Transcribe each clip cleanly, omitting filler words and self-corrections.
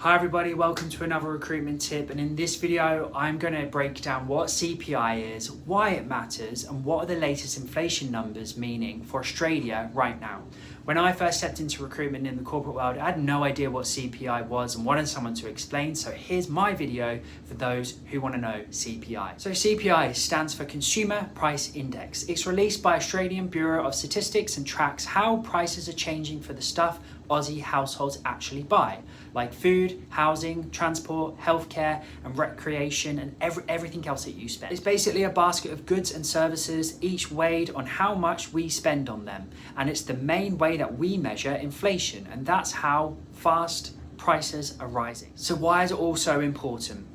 Hi everybody, welcome to another recruitment tip, and in this video I'm going to break down what CPI is, why it matters, and what are the latest inflation numbers meaning for Australia right now. When I first stepped into recruitment in the corporate world, I had no idea what CPI was and wanted someone to explain, so here's my video for those who want to know CPI. So CPI stands for Consumer Price Index. It's released by Australian Bureau of Statistics and tracks how prices are changing for the stuff Aussie households actually buy, like food, housing, transport, healthcare, and recreation, and everything else that you spend. It's basically a basket of goods and services, each weighed on how much we spend on them. And it's the main way that we measure inflation, and that's how fast prices are rising. So why is it all so important?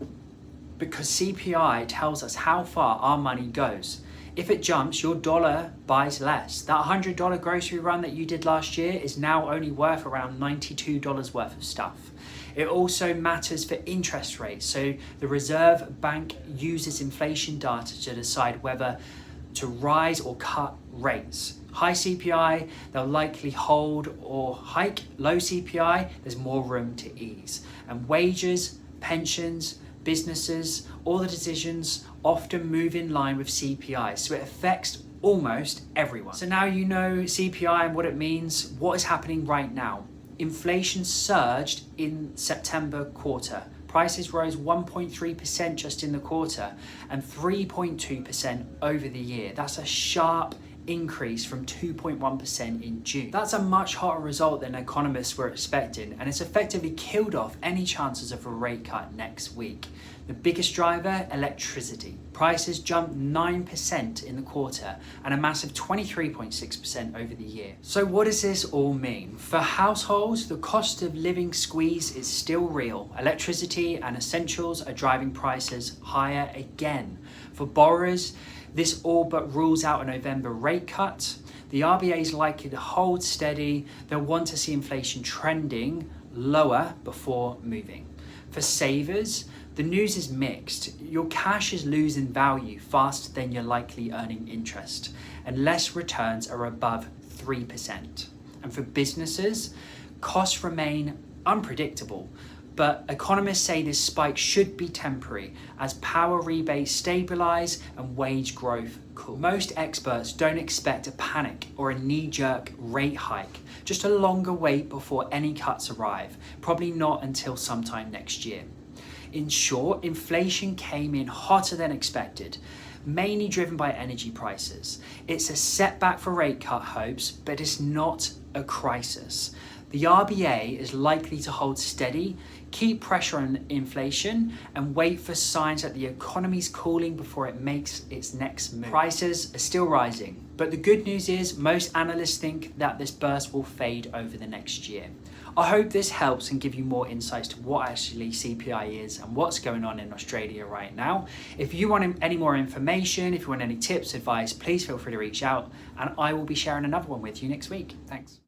Because CPI tells us how far our money goes. If it jumps, your dollar buys less. That $100 grocery run that you did last year is now only worth around $92 worth of stuff. It also matters for interest rates. So the Reserve Bank uses inflation data to decide whether to rise or cut rates. High CPI, they'll likely hold or hike. Low CPI, there's more room to ease. And wages, pensions, businesses, all the decisions often move in line with CPI, so it affects almost everyone. So now you know CPI and what it means. What is happening right now? Inflation surged in September quarter. Prices rose 1.3% just in the quarter and 3.2% over the year. That's a sharp increase from 2.1% in June. That's a much hotter result than economists were expecting, and it's effectively killed off any chances of a rate cut next week. The biggest driver, electricity. Prices jumped 9% in the quarter and a massive 23.6% over the year. So what does this all mean? For households, the cost of living squeeze is still real. Electricity and essentials are driving prices higher again. For borrowers, this all but rules out a November rate cut. The RBA is likely to hold steady. They'll want to see inflation trending lower before moving. For savers, the news is mixed. Your cash is losing value faster than you're likely earning interest, unless returns are above 3%. And for businesses, costs remain unpredictable, but economists say this spike should be temporary as power rebates stabilize and wage growth cools. Most experts don't expect a panic or a knee-jerk rate hike, just a longer wait before any cuts arrive, probably not until sometime next year. In short, inflation came in hotter than expected, mainly driven by energy prices. It's a setback for rate cut hopes, but it's not a crisis. The RBA is likely to hold steady, keep pressure on inflation, and wait for signs that the economy's cooling before it makes its next move. Prices are still rising, but the good news is most analysts think that this burst will fade over the next year. I hope this helps and give you more insights to what actually CPI is and what's going on in Australia right now. If you want any more information, if you want any tips, advice, please feel free to reach out, and I will be sharing another one with you next week. Thanks.